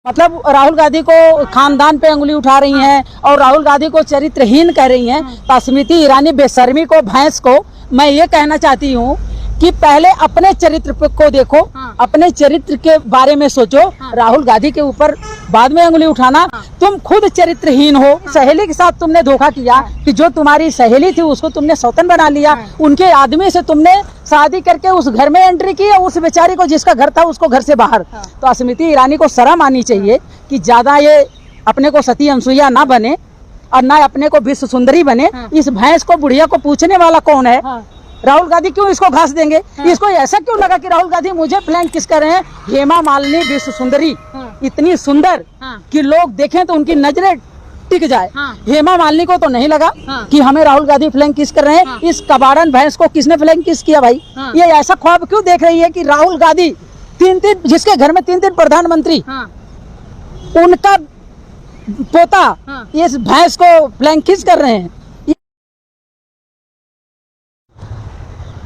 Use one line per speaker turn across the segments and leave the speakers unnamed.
मतलब राहुल गांधी को खानदान पे उंगली उठा रही हैं और राहुल गांधी को चरित्रहीन कह रही हैं। तो स्मृति ईरानी बेशर्मी को, भैंस को मैं ये कहना चाहती हूँ कि पहले अपने चरित्र को देखो, अपने चरित्र के बारे में सोचो। राहुल गांधी के ऊपर बाद में उंगली उठाना। तुम खुद चरित्रहीन हो। सहेली के साथ तुमने धोखा किया कि जो तुम्हारी सहेली थी उसको तुमने सौतन बना लिया। उनके आदमी से तुमने शादी करके उस घर में एंट्री की, उस बेचारी को जिसका घर था उसको घर से बाहर। तो स्मृति ईरानी को शर्म आनी चाहिए कि ज्यादा ये अपने को सती अनसुईया ना बने और ना अपने को विश्व सुंदरी बने। इस भैंस को, बुढ़िया को पूछने वाला कौन है? राहुल गांधी क्यों इसको घास देंगे? इसको ऐसा क्यों लगा कि राहुल गांधी मुझे फ्लैंक किस कर रहे हैं? हेमा मालिनी विश्व सुंदरी, इतनी सुंदर कि लोग देखें तो उनकी नजरें टिक जाए। हेमा मालिनी को तो नहीं लगा कि हमें राहुल गांधी फ्लैंक किस कर रहे हैं। इस कबाड़न भैंस को किसने फ्लैंक किस किया भाई? ये ऐसा ख्वाब क्यों देख रही है कि राहुल गांधी जिसके घर में 3 प्रधानमंत्री, उनका पोता इस भैंस को फ्लैंक किस कर रहे हैं?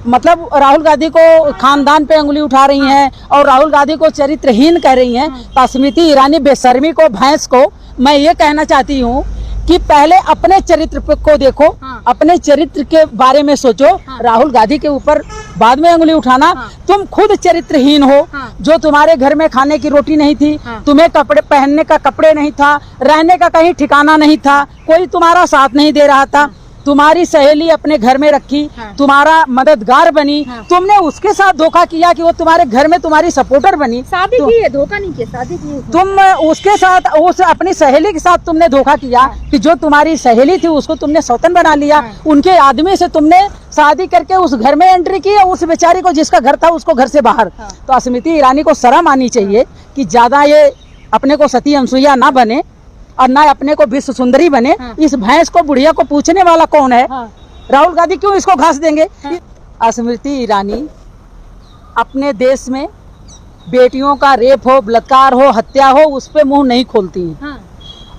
मतलब राहुल गांधी को खानदान पे उंगली उठा रही हैं और राहुल गांधी को चरित्रहीन कह रही हैं। तो स्मृति ईरानी बेशर्मी को, भैंस को मैं ये कहना चाहती हूँ कि पहले अपने चरित्र को देखो, अपने चरित्र के बारे में सोचो। राहुल गांधी के ऊपर बाद में उंगली उठाना। तुम खुद चरित्रहीन हो। जो तुम्हारे घर में खाने की रोटी नहीं थी, तुम्हें कपड़े पहनने का कपड़े नहीं था, रहने का कहीं ठिकाना नहीं था, कोई तुम्हारा साथ नहीं दे रहा था, तुम्हारी सहेली अपने घर में रखी, तुम्हारा मददगार बनी, तुमने उसके साथ धोखा किया कि वो तुम्हारे घर में तुम्हारी सपोर्टर बनी।
शादी की है, धोखा नहीं किया, शादी की है।
तुम उसके साथ, उस अपनी सहेली के साथ तुमने धोखा किया कि जो तुम्हारी सहेली थी उसको तुमने सौतन बना लिया। उनके आदमी से तुमने शादी करके उस घर में एंट्री की, उस बेचारी को जिसका घर था उसको घर से बाहर। तो स्मृति ईरानी को शर्म आनी चाहिए कि ज्यादा ये अपने को सती अनसुईया ना बने और ना अपने को विश्व सुंदरी बने। इस भैंस को, बुढ़िया को पूछने वाला कौन है? राहुल गांधी क्यों इसको घास देंगे? स्मृति ईरानी अपने देश में बेटियों का रेप हो, बलात्कार हो, हत्या हो, उस पे मुंह नहीं खोलती हैं।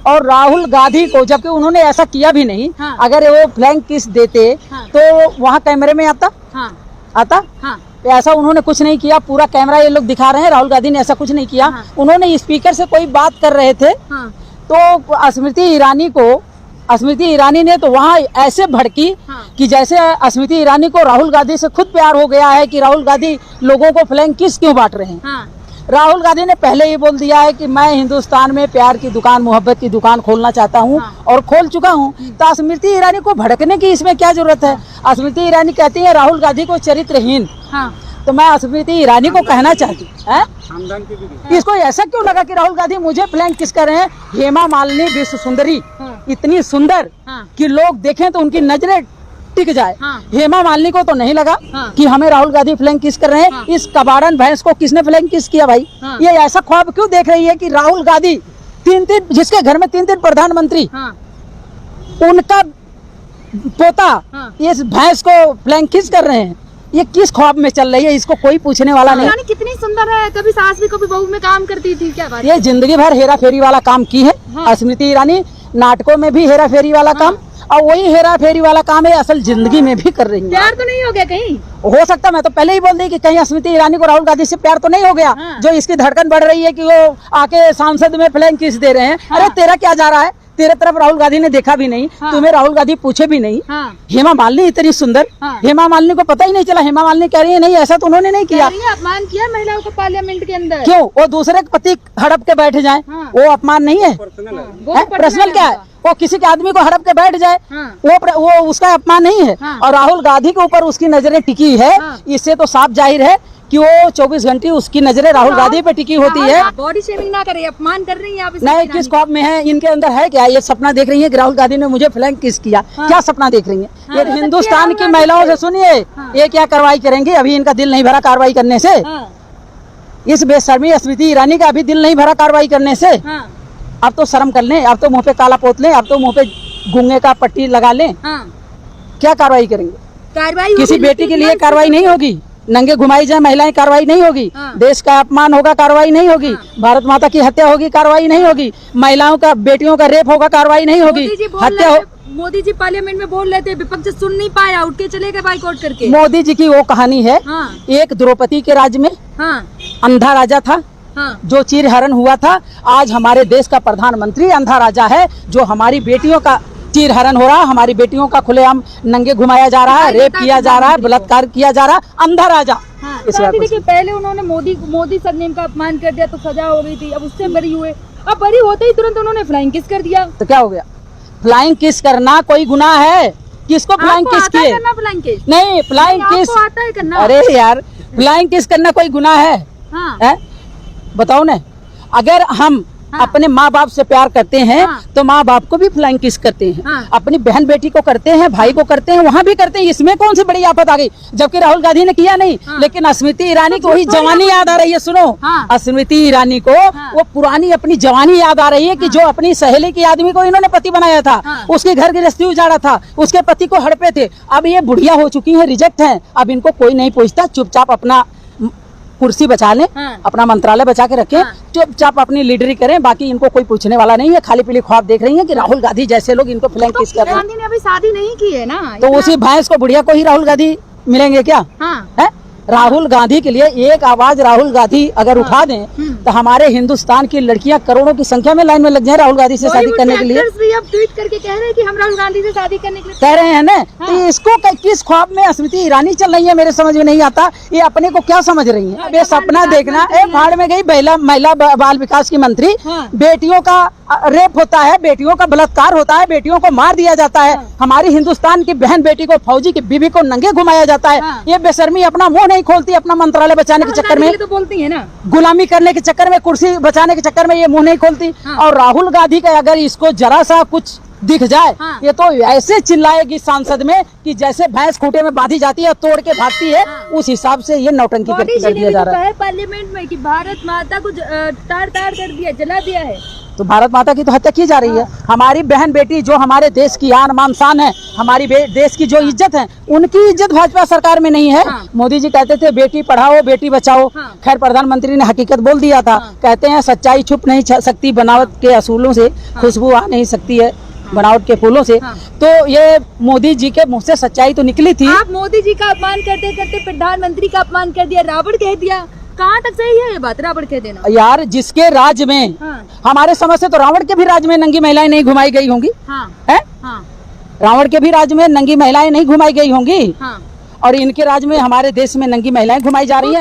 और राहुल गांधी को, जबकि उन्होंने ऐसा किया भी नहीं, अगर वो फ्लैंक किस देते तो वहाँ कैमरे में आता। ऐसा उन्होंने कुछ नहीं किया। पूरा कैमरा ये लोग दिखा रहे हैं, राहुल गांधी ने ऐसा कुछ नहीं किया। उन्होंने स्पीकर से कोई बात कर रहे थे तो स्मृति ईरानी ने तो वहाँ ऐसे भड़की कि जैसे स्मृति ईरानी को राहुल गांधी से खुद प्यार हो गया है कि राहुल गांधी लोगों को फ्लैंक किस क्यों बांट रहे हैं। राहुल गांधी ने पहले ही बोल दिया है कि मैं हिंदुस्तान में प्यार की दुकान, मोहब्बत की दुकान खोलना चाहता हूं और खोल चुका हूं। तो स्मृति ईरानी को भड़कने की इसमें क्या जरूरत है? स्मृति ईरानी कहती है राहुल गांधी को चरित्रहीन। तो मैं स्मृति ईरानी को कहना चाहती हूँ, इसको ऐसा क्यों लगा कि राहुल गांधी मुझे फ्लैंक किस कर रहे हैं? हेमा मालिनी विश्व सुंदरी, इतनी सुंदर कि लोग देखें तो उनकी नजरें टिक जाए। हेमा मालिनी को तो नहीं लगा कि हमें राहुल गांधी फ्लैंक किस कर रहे हैं। इस कबाड़न भैंस को किसने फ्लैंक किस किया भाई? ये ऐसा ख्वाब क्यों देख रही है कि राहुल गांधी जिसके घर में 3 प्रधानमंत्री, उनका पोता इस भैंस को फ्लैंक किस कर रहे हैं? ये किस ख्वाब में चल रही है? इसको कोई पूछने वाला नहीं।
कितनी सुंदर है, कभी सास भी कभी बहू में काम करती थी, क्या बात?
ये जिंदगी भर हेरा फेरी वाला काम की है स्मृति ईरानी। नाटकों में भी हेरा फेरी वाला काम, और वही हेरा फेरी वाला काम है असल जिंदगी में भी कर रही है।
प्यार तो नहीं हो गया कहीं?
हो सकता, मैं तो पहले ही बोल दी कि कहीं स्मृति ईरानी को राहुल गांधी से प्यार तो नहीं हो गया। जो इसकी धड़कन बढ़ रही है कि वो आके सांसद में फ्लैंक किस दे रहे हैं। अरे तेरा क्या जा रहा है? तेरे तरफ राहुल गांधी ने देखा भी नहीं, तुम्हें राहुल गांधी पूछे भी नहीं। हेमा मालिनी इतनी सुंदर, हेमा मालिनी को पता ही नहीं चला। हेमा मालिनी कह रही है नहीं, ऐसा तो उन्होंने नहीं किया।
अपमान किया महिलाओं को पार्लियामेंट के अंदर।
क्यों? वो दूसरे के पति हड़प के बैठ जाए, वो अपमान नहीं है? पर्सनल क्या है? वो किसी के आदमी को हड़प के बैठ जाए, वो उसका अपमान नहीं है। और राहुल गांधी के ऊपर उसकी नजरें टिकी है, इससे तो साफ जाहिर है कि वो 24 घंटे उसकी नजरें राहुल गांधी पे टिकी होती है।
बॉडी शेमिंग ना करे, अपमान कर रही हैं आप।
नहीं, किस ख्वाब में है? इनके अंदर है क्या? ये सपना देख रही है कि राहुल गांधी ने मुझे फ्लैंक किस किया? क्या सपना देख रही है? ये हिंदुस्तान की महिलाओं से सुनिए, ये क्या कार्रवाई करेंगे? अभी इनका दिल नहीं भरा कार्रवाई करने से। इस बेशर्मी स्मृति ईरानी का अभी दिल नहीं भरा कार्रवाई करने से। अब तो शर्म कर लें, अब तो मुँह पे काला पोत लें, अब तो मुँह पे गूंगे का पट्टी लगा लें। क्या कार्रवाई करेंगे?
कार्रवाई
किसी बेटी के लिए कार्रवाई नहीं होगी। नंगे घुमाई जाए महिलाएं, कार्रवाई नहीं होगी। देश का अपमान होगा, कार्रवाई नहीं होगी। भारत माता की हत्या होगी, कार्रवाई नहीं होगी। महिलाओं का, बेटियों का रेप होगा, कार्रवाई नहीं होगी। हत्या हो।
मोदी जी पार्लियामेंट में बोल रहे थे, विपक्ष सुन नहीं पाया, उठ के चले गए बाइकआउट करके।
मोदी जी की वो कहानी है। एक द्रौपदी के राज्य में अंधा राजा था,
हाँ।
जो चीर हरण हुआ था, आज हमारे देश का प्रधानमंत्री अंधा राजा है, जो हमारी बेटियों का चीर हरण हो रहा, हमारी बेटियों का खुलेआम नंगे घुमाया जा रहा है, रेप किया जा रहा है, बलात्कार किया जा रहा है, अंधा राजा।
हाँ,
इस बात को
देखिए पहले उन्होंने मोदी सरनेम का अपमान कर दिया तो सजा हो गई थी, अब उससे बरी हुए, अब बरी होते ही तुरंत उन्होंने फ्लाइंग किस कर दिया।
तो क्या हो गया? फ्लाइंग किस करना कोई गुनाह है? किसको फ्लाइंग
आपको
किस
आता है
किए?
करना फ्लाइंग किस?
नहीं, फ्लाइंग
नहीं,
किस,
आपको आता है करना?
अरे यार, फ्लाइंग किस करना कोई गुनाह है?
हाँ।
है? बताओ ना, अगर हम
हाँ।
अपने माँ बाप से प्यार करते हैं
हाँ।
तो माँ बाप को भी फ्लाइंग किस करते हैं,
हाँ।
अपनी बहन बेटी को करते हैं, भाई को करते हैं, वहाँ भी करते हैं। इसमें कौन सी बड़ी आफत आ गई? जबकि राहुल गांधी ने किया नहीं।
हाँ।
लेकिन स्मृति ईरानी को
तो
वही जवानी याद आ रही है। सुनो,
हाँ।
स्मृति ईरानी को
हाँ।
वो पुरानी अपनी जवानी याद आ रही है कि जो अपनी सहेली की आदमी को इन्होंने पति बनाया था,
हाँ।
उसके घर गृहस्थी उजाड़ा था, उसके पति को हड़पे थे। अब ये बुढ़िया हो चुकी है, रिजेक्ट है, अब इनको कोई नहीं पूछता। चुपचाप अपना कुर्सी बचा लें,
हाँ।
अपना मंत्रालय बचा के रखें,
हाँ।
चुपचाप अपनी लीडरी करें, बाकी इनको कोई पूछने वाला नहीं है। खाली पीली ख्वाब देख रही हैं कि राहुल गांधी जैसे लोग इनको फ्लैंक किस कर रहे हैं।
गांधी ने अभी शादी नहीं की है ना,
तो उसी भैंस को, बुढ़िया को ही राहुल गांधी मिलेंगे क्या?
हाँ।
है? राहुल गांधी के लिए एक आवाज राहुल गांधी अगर उठा दें तो हमारे हिंदुस्तान की लड़कियां करोड़ों की संख्या में लाइन में लग जाए राहुल गांधी से शादी करने के लिए।
भी अब ट्वीट करके कह रहे हैं कि हम राहुल गांधी से शादी करने के लिए
कह रहे हैं ना।
हाँ।
तो इसको किस ख्वाब में स्मृति ईरानी चल रही है, मेरे समझ में नहीं आता। ये अपने को क्या समझ रही है? अब ये सपना देखना, भाड़ में गई महिला बाल विकास की मंत्री,
हाँ।
बेटियों का रेप होता है, बेटियों का बलात्कार होता है, बेटियों को मार दिया जाता है, हमारी हिंदुस्तान की बहन बेटी को, फौजी की बीवी को नंगे घुमाया जाता है।
हाँ।
ये बेशर्मी अपना मुंह नहीं खोलती, अपना मंत्रालय बचाने के चक्कर में,
तो बोलती है ना,
गुलामी करने के चक्कर में, कुर्सी बचाने के चक्कर में ये मुंह नहीं खोलती।
हाँ।
और राहुल गांधी का अगर इसको जरा सा कुछ दिख जाए,
हाँ।
ये तो ऐसे चिल्लाएगी सांसद में कि जैसे भैंस खूंटे में बांधी जाती है, तोड़ के भागती है,
हाँ।
उस हिसाब से ये नौटंकी कर
मोदी जी ने
दिया
भी
जा
तो
रहा
कहा
है।
है पार्लियामेंट में कि भारत माता को तार तार कर दिया, जला दिया है।
तो भारत माता की तो हत्या की जा रही है। हमारी बहन बेटी जो हमारे देश की आन मान शान है, हमारी देश की जो इज्जत है, उनकी इज्जत भाजपा सरकार में नहीं है।
हाँ।
मोदी जी कहते थे बेटी पढ़ाओ बेटी बचाओ।
हाँ।
खैर, प्रधानमंत्री ने हकीकत बोल दिया था।
हाँ।
कहते हैं सच्चाई छुप नहीं सकती, बनावट के असूलों से खुशबू आ नहीं सकती है, बनावट के फूलों से।
हाँ।
तो ये मोदी जी के मुंह से सच्चाई तो निकली थी।
आप मोदी जी का अपमान करते करते प्रधानमंत्री का अपमान कर दिया, रावण कह दिया। कहाँ तक सही है ये बात, रावण कह देना?
यार, जिसके राज में,
हाँ।
हमारे समझ से तो रावण के भी राज में नंगी महिलाएं नहीं घुमाई गई होंगी।
हाँ।
है?
हाँ।
रावण के भी राज में नंगी महिलाएं नहीं घुमाई गई होंगी,
हाँ।
और इनके राज में हमारे देश में नंगी महिलाएं घुमाई जा रही हैं।